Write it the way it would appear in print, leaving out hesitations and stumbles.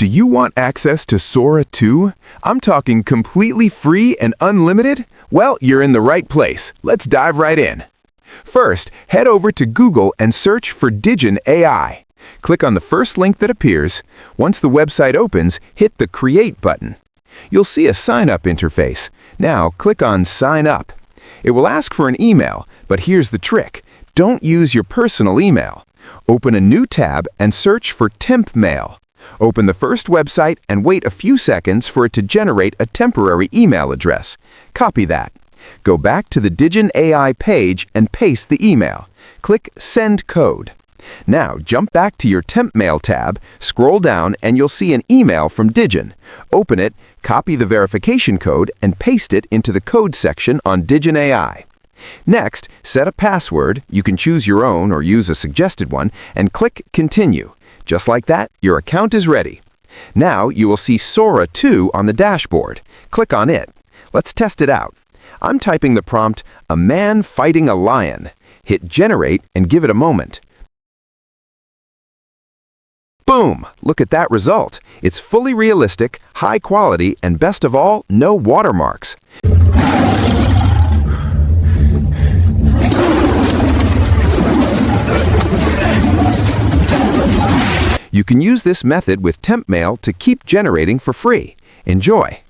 Do you want access to Sora too? I'm talking completely free and unlimited? Well, you're in the right place. Let's dive right in. First, head over to Google and search for Digen AI. Click on the first link that appears. Once the website opens, hit the Create button. You'll see a sign-up interface. Now, click on Sign Up. It will ask for an email, but here's the trick. Don't use your personal email. Open a new tab and search for Temp Mail. Open the first website and wait a few seconds for it to generate a temporary email address. Copy that. Go back to the Digen AI page and paste the email. Click Send Code. Now jump back to your Temp Mail tab, scroll down, and you'll see an email from Digen. Open it, copy the verification code, and paste it into the code section on Digen AI. Next, set a password, you can choose your own or use a suggested one, and click Continue. Just like that, your account is ready. Now you will see Sora 2 on the dashboard. Click on it. Let's test it out. I'm typing the prompt, "A man fighting a lion." Hit Generate and give it a moment. Boom! Look at that result. It's fully realistic, high quality, and best of all, no watermarks. You can use this method with Temp Mail to keep generating for free. Enjoy!